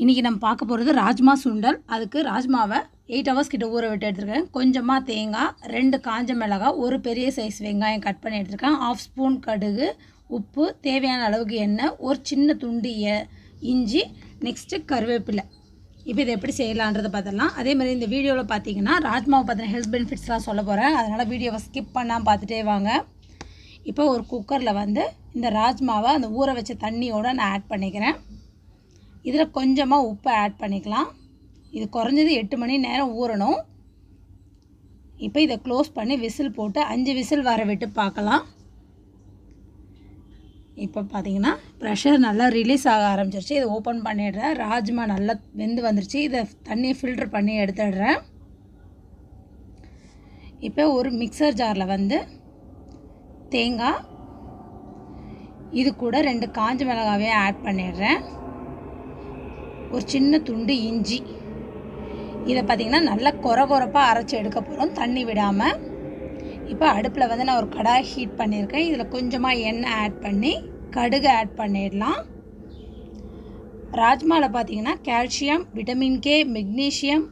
இன்றைக்கி நம்ம பார்க்க போகிறது ராஜ்மா சுண்டல். அதுக்கு ராஜ்மாவை 8 ஹவர்ஸ் கிட்ட ஊற விட்டு எடுத்துருக்கேன். கொஞ்சமாக தேங்காய், 2 காஞ்ச மிளகாய், ஒரு பெரிய சைஸ் வெங்காயம் கட் பண்ணி எடுத்துருக்கேன். 1/2 ஸ்பூன் கடுகு, உப்பு, தேவையான அளவுக்கு எண்ணெய், ஒரு சின்ன துண்டு இஞ்சி, நெக்ஸ்ட்டு கருவேப்பிலை. இப்போ இதை எப்படி செய்யலான்றதை பார்த்துடலாம். அதே மாதிரி இந்த வீடியோவில் பார்த்தீங்கன்னா ராஜ்மாவை பற்றின ஹெல்த் பெனிஃபிட்ஸ்லாம் சொல்ல போகிறேன். அதனால் வீடியோவை ஸ்கிப் பண்ணாமல் பார்த்துட்டே வாங்க. இப்போ ஒரு குக்கரில் இந்த ராஜ்மாவை அந்த ஊற வச்ச தண்ணியோடு நான் ஆட் பண்ணிக்கிறேன். இதில் கொஞ்சமாக உப்பை ஆட் பண்ணிக்கலாம். இது குறைஞ்சது 8 மணி நேரம் ஊறணும். இப்போ இதை க்ளோஸ் பண்ணி விசில் போட்டு 5 விசில் வர விட்டு பார்க்கலாம். இப்போ பார்த்தீங்கன்னா ப்ரெஷர் நல்லா ரிலீஸ் ஆக ஆரம்பிச்சிருச்சு. இதை ஓப்பன் பண்ணிடுறேன். ராஜ்மா நல்லா வெந்து வந்துருச்சு. இதை தண்ணியை ஃபில்டர் பண்ணி எடுத்துடுறேன். இப்போ ஒரு மிக்சர் ஜாரில் தேங்காய், இது கூட 2 காஞ்ச மிளகாவே ஆட் பண்ணிடுறேன். ஒரு சின்ன துண்டு இஞ்சி. இதை பார்த்திங்கன்னா நல்லா கொரப்பாக அரைச்சி எடுக்க போகிறோம், தண்ணி விடாமல். இப்போ அடுப்பில் நான் ஒரு கடாய் ஹீட் பண்ணியிருக்கேன். இதில் கொஞ்சமாக எண்ணெய் ஆட் பண்ணி கடுகு ஆட் பண்ணிடலாம். ராஜ்மாவில் பார்த்திங்கன்னா calcium, vitamin K, magnesium,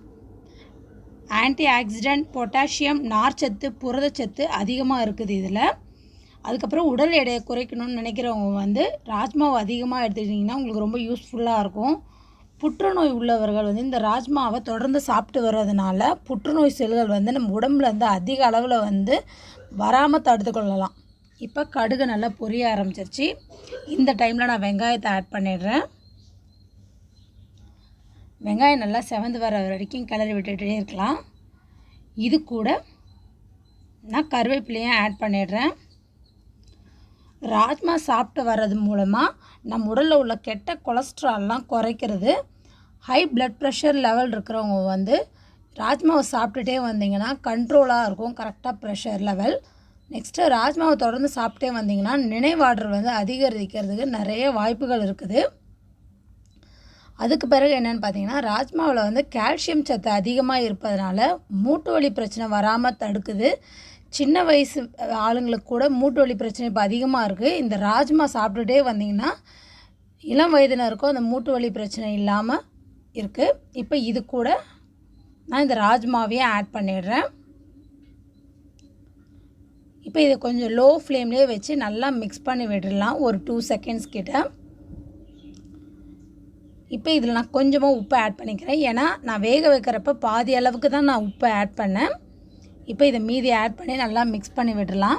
anti accident, potassium, நார்ச்சத்து, புரதச்சத்து அதிகமாக இருக்குது இதில். அதுக்கப்புறம் உடல் எடையை குறைக்கணும்னு நினைக்கிறவங்க ராஜ்மாவை அதிகமாக எடுத்துக்கிட்டிங்கன்னா உங்களுக்கு ரொம்ப யூஸ்ஃபுல்லாக இருக்கும். புற்றுநோய் உள்ளவர்கள் இந்த ராஜ்மாவை தொடர்ந்து சாப்பிட்டு வர்றதுனால புற்றுநோய் செல்கள் நம்ம உடம்புல அதிக அளவில் வராமல் தடுத்து கொள்ளலாம். இப்போ கடுகு நல்லா பொரிய ஆரம்பிச்சிருச்சு. இந்த டைமில் நான் வெங்காயத்தை ஆட் பண்ணிடுறேன். வெங்காயம் நல்லா செவந்து வர வரைக்கும் கிளறி விட்டுகிட்டே இருக்கலாம். இது கூட நான் கருவேப்பிலையும் ஆட் பண்ணிடுறேன். ராஜ்மா சாப்பிட்டு வர்றது மூலமாக நம்ம உடலில் உள்ள கெட்ட கொலஸ்ட்ரால்லாம் குறைக்கிறது. ஹை பிளட் ப்ரெஷர் லெவல் இருக்கிறவங்க ராஜ்மாவை சாப்பிட்டுட்டே வந்தீங்கன்னா கண்ட்ரோலாக இருக்கும், கரெக்டாக ப்ரெஷர் லெவல். நெக்ஸ்ட்டு ராஜ்மாவை தொடர்ந்து சாப்பிட்டே வந்தீங்கன்னா நினைவாற்றல் அதிகரிக்கிறதுக்கு நிறைய வாய்ப்புகள் இருக்குது. அதுக்கு பிறகு என்னென்னு பார்த்தீங்கன்னா ராஜ்மாவில் கால்சியம் சத்து அதிகமாக இருப்பதனால மூட்டு வலி பிரச்சனை வராமல் தடுக்குது. சின்ன வயசு ஆளுங்களுக்கு கூட மூட்டு வலி பிரச்சனை இப்போ அதிகமாக இருக்குது. இந்த ராஜ்மா சாப்பிட்டுட்டே வந்தீங்கன்னா இளம் வயதினருக்கும் அந்த மூட்டு வலி பிரச்சனை இல்லாமல் இருக்குது. இப்போ இது கூட நான் இந்த ராஜ்மாவையே ஆட் பண்ணிடுறேன். இப்போ இதை கொஞ்சம் லோ ஃப்ளேம்லேயே வச்சு நல்லா மிக்ஸ் பண்ணி விட்டுடலாம் ஒரு 2 செகண்ட்ஸ் கிட்ட. இப்போ இதில் நான் கொஞ்சமாக உப்பு ஆட் பண்ணிக்கிறேன். ஏன்னா நான் வேக வைக்கிறப்ப பாதி அளவுக்கு தான் நான் உப்பை ஆட் பண்ணேன். இப்போ இதை மீதி ஆட் பண்ணி நல்லா மிக்ஸ் பண்ணி விடலாம்.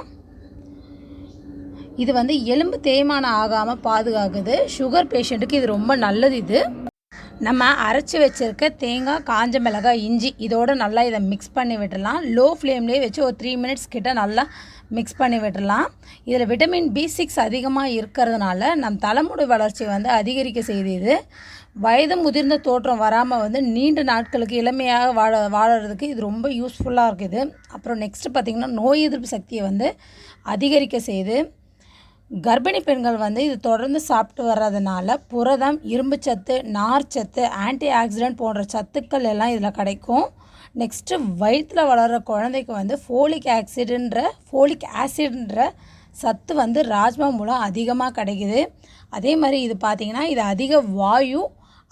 இது எலும்பு தேய்மானம் ஆகாமல் பாதுகாக்குது. சுகர் பேஷண்ட்டுக்கு இது ரொம்ப நல்லது. இது நம்ம அரைச்சி வச்சுருக்க தேங்காய், காஞ்ச மிளகாய், இஞ்சி இதோடு நல்லா இதை மிக்ஸ் பண்ணி விடலாம். லோ ஃப்ளேம்லேயே வச்சு ஒரு 3 மினிட்ஸ் கிட்ட நல்லா மிக்ஸ் பண்ணி விடலாம். இதில் விட்டமின் B6 அதிகமாக இருக்கிறதுனால நம் தலைமுடி வளர்ச்சி அதிகரிக்க செய்து. இது வயது முதிர்ந்த தோற்றம் வராமல் நீண்ட நாட்களுக்கு இளமையாக வாழறதுக்கு இது ரொம்ப யூஸ்ஃபுல்லாக இருக்குது. அப்புறம் நெக்ஸ்ட்டு பார்த்திங்கன்னா நோய் எதிர்ப்பு சக்தியை அதிகரிக்க செய்து. கர்ப்பிணி பெண்கள் இது தொடர்ந்து சாப்பிட்டு வர்றதுனால புரதம், இரும்புச்சத்து, நார்ச்சத்து, ஆன்டி ஆக்சிடென்ட் போன்ற சத்துக்கள் எல்லாம் இதில் கிடைக்கும். நெக்ஸ்ட்டு வயிற்றில் வளர்கிற குழந்தைக்கு ஃபோலிக் ஆசிட்ன்ற சத்து ராஜ்மா மூலம் அதிகமாக கிடைக்குது. அதே மாதிரி இது பார்த்திங்கன்னா இது அதிக வாயு,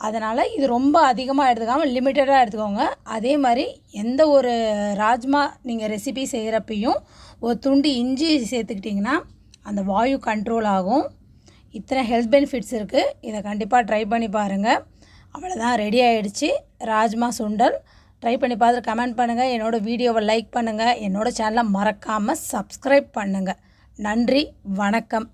அதனால் இது ரொம்ப அதிகமாக எடுத்துக்காமல் லிமிட்டடாக எடுத்துக்கோங்க. அதே மாதிரி எந்த ஒரு ராஜ்மா நீங்கள் ரெசிபி செய்கிறப்பையும் ஒரு துண்டு இஞ்சி சேர்த்துக்கிட்டிங்கன்னா அந்த வாயு கண்ட்ரோல் ஆகும். இத்தனை ஹெல்த் பெனிஃபிட்ஸ் இருக்குது. இதை கண்டிப்பாக ட்ரை பண்ணி பாருங்கள். அவ்வளோதான், ரெடி ஆகிடுச்சு ராஜ்மா சுண்டல். ட்ரை பண்ணி பார்த்துட்டு கமெண்ட் பண்ணுங்கள். என்னோடய வீடியோவை லைக் பண்ணுங்கள். என்னோடய சேனலை மறக்காமல் சப்ஸ்கிரைப் பண்ணுங்கள். நன்றி, வணக்கம்.